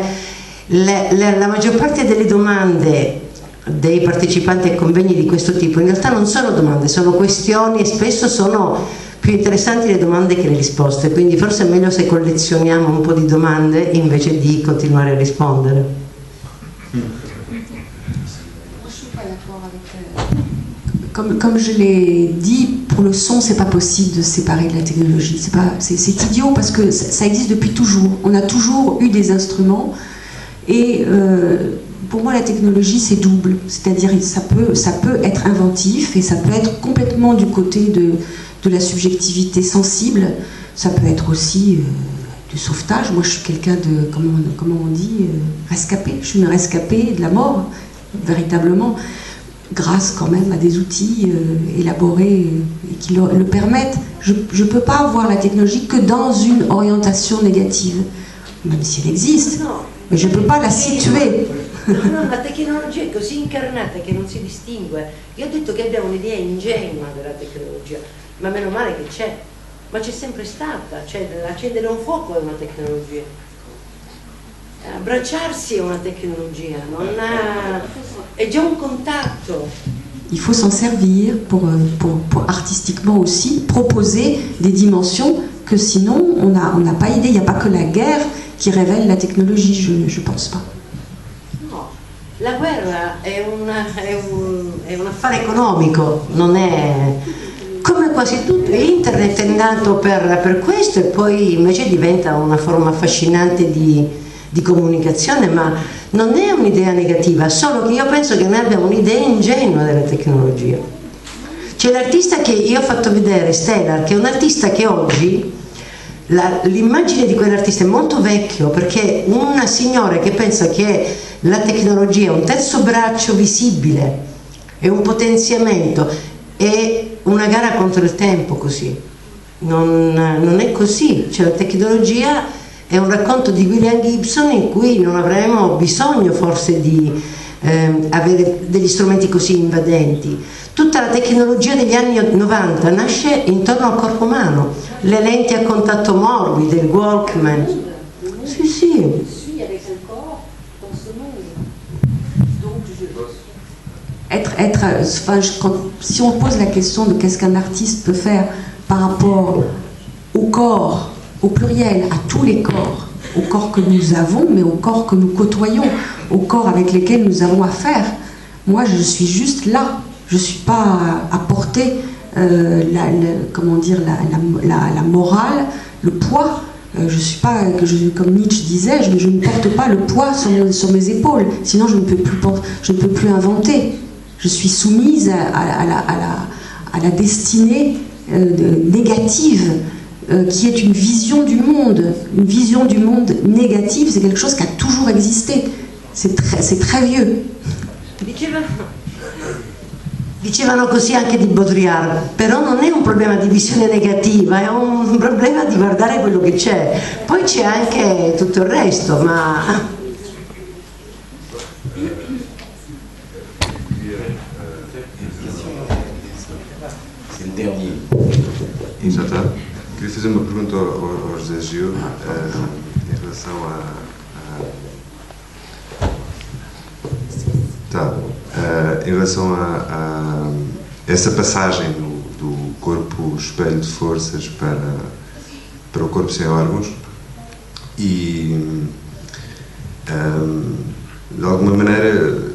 la maggior parte delle domande dei partecipanti a convegni di questo tipo in realtà non sono domande, sono questioni, e spesso sono più interessanti le domande che le risposte, quindi forse è meglio se collezioniamo un po' di domande invece di continuare a rispondere. Comme je l'ai dit, pour le son, c'est pas possible de se séparer de la technologie. C'est idiot parce que ça existe depuis toujours. On a toujours eu des instruments et pour moi, la technologie, c'est double. C'est-à-dire ça peut être inventif et ça peut être complètement du côté de la subjectivité sensible. Ça peut être aussi du sauvetage. Moi, je suis quelqu'un de, comment on dit, rescapé. Je suis une rescapée de la mort, véritablement, grâce quand même à des outils élaborés et qui le permettent. Je ne peux pas voir la technologie que dans une orientation négative, même si elle existe, mais je ne peux pas la situer. No, la tecnologia è così incarnata che non si distingue. Io ho detto che abbiamo un'idea ingenua della tecnologia, ma meno male che c'è. ma c'è sempre stata, cioè accendere un fuoco è una tecnologia, abbracciarsi è una tecnologia, è già un contatto. Il faut s'en servir pour artistiquement aussi proposer des dimensions que sinon on n'a pas idée. Il n'y a pas que la guerre qui révèle la technologie, je pense pas. No, la guerra è un affare economico, non è come quasi tutto. Internet è nato per questo e poi invece diventa una forma affascinante di comunicazione, ma non è un'idea negativa, solo che io penso che noi abbiamo un'idea ingenua della tecnologia. C'è l'artista che io ho fatto vedere, Stellar, che è un artista che oggi l'immagine di quell'artista è molto vecchio, perché una signora che pensa che la tecnologia è un terzo braccio visibile, è un potenziamento, è una gara contro il tempo, così non è così. Cioè, la tecnologia è un racconto di William Gibson in cui non avremo bisogno forse di avere degli strumenti così invadenti. Tutta la tecnologia degli anni 90 nasce intorno al corpo umano, le lenti a contatto morbido, il Walkman. Sì, sì. Si on pose la question de qu'est-ce qu'un artiste peut faire par rapport au corps, au pluriel, à tous les corps, au corps que nous avons, mais au corps que nous côtoyons, au corps avec lesquels nous avons affaire. Moi, je suis juste là. Je ne suis pas à porter comment dire, la morale, le poids. Je suis pas, comme Nietzsche disait, je ne porte pas le poids sur mes épaules. Sinon, je ne peux plus inventer. Je suis soumise à la destinée négative, qui est une vision du monde. Une vision du monde négative, c'est quelque chose qui a toujours existé. C'est très vieux. Dicevano così anche di Baudrillard, però non è un problema di visione negativa, è un problema di guardare quello che c'è. Poi c'è anche tutto il resto, ma... Exato. Queria fazer uma pergunta ao José Gil em relação em relação a essa passagem do corpo espelho de forças para o corpo sem órgãos e de alguma maneira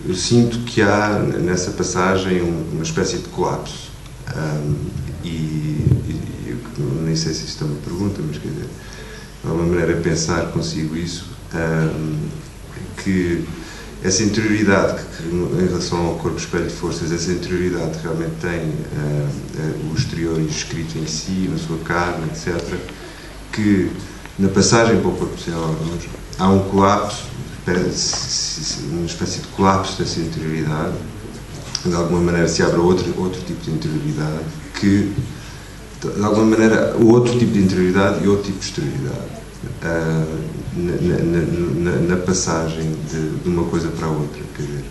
eu sinto que há nessa passagem uma espécie de colapso eu nem sei se isto é uma pergunta, mas quer dizer, de alguma maneira pensar consigo isso, que essa interioridade que em relação ao corpo espelho de forças, essa interioridade que realmente tem o exterior inscrito em si, na sua carne, etc., que na passagem para o corpo sem órgãos há um colapso, uma espécie de colapso dessa interioridade, de alguma maneira se abre outro tipo de interioridade, que de alguma maneira o outro tipo de interioridade e outro tipo de exterioridade na passagem de uma coisa para a outra, quer dizer,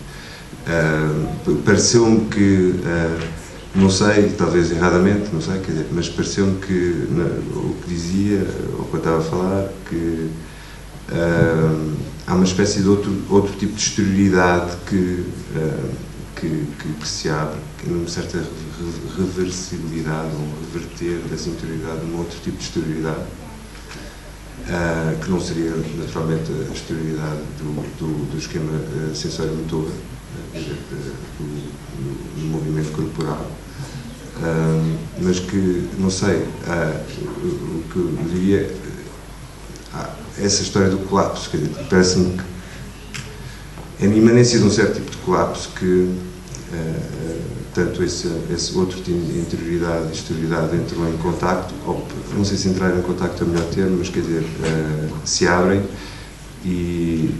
pareceu-me que não sei, talvez erradamente, não sei, quer dizer, mas pareceu-me que o que dizia, ou que eu estava a falar, que há uma espécie de outro tipo de exterioridade que se abre, que uma certa reversibilidade, um reverter dessa interioridade num outro tipo de exterioridade, que não seria naturalmente a exterioridade do esquema sensório-motor, do movimento corporal, mas que, não sei, o que eu diria, essa história do colapso, quer dizer, parece-me que é a imanência de um certo tipo de colapso que tanto esse outro tipo de interioridade e exterioridade entram em contacto, ou não sei se entrar em contacto é o melhor termo, mas quer dizer, se abrem e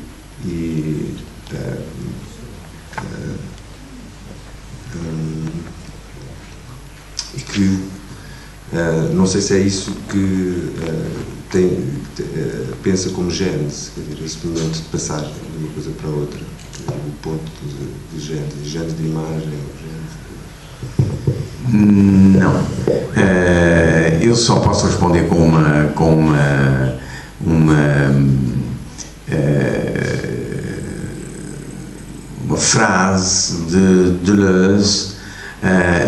que não sei se é isso que pensa como gênese, quer dizer, esse momento de passagem de uma coisa para a outra, o ponto de gênese de imagem. Não. Eu só posso responder com uma frase de Deleuze.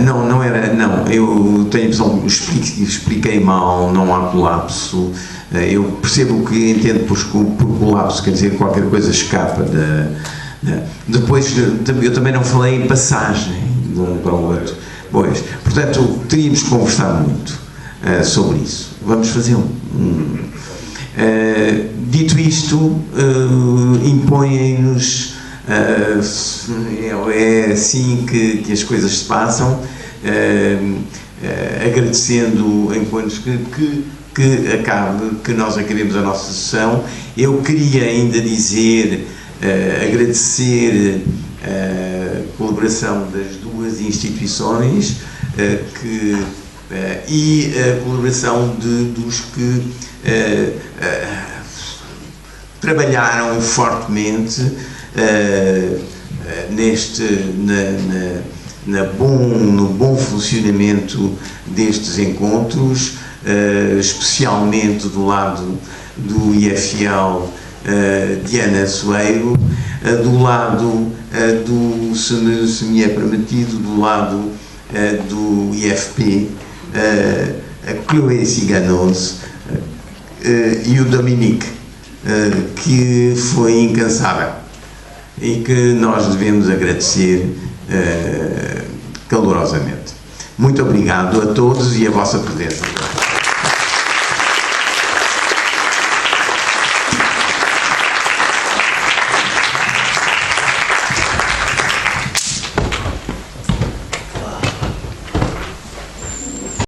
Não era. Não, eu tenho a impressão, expliquei mal, não há colapso. Eu percebo o que entendo por colapso, quer dizer, qualquer coisa escapa depois, eu também não falei em passagem de um para o outro. Pois, portanto, teríamos que conversar muito sobre isso. Vamos fazer dito isto, impõem-nos, é assim que as coisas se passam, agradecendo enquanto que nós acabemos a nossa sessão. Eu queria ainda dizer, agradecer a colaboração das duas instituições e a colaboração dos que trabalharam fortemente no bom funcionamento destes encontros, especialmente do lado do IFL, Diana Soeiro, do lado se me é permitido, do lado do IFP, a Chloé Ciganoso e o Dominique, que foi incansável e que nós devemos agradecer calorosamente. Muito obrigado a todos e a vossa presença.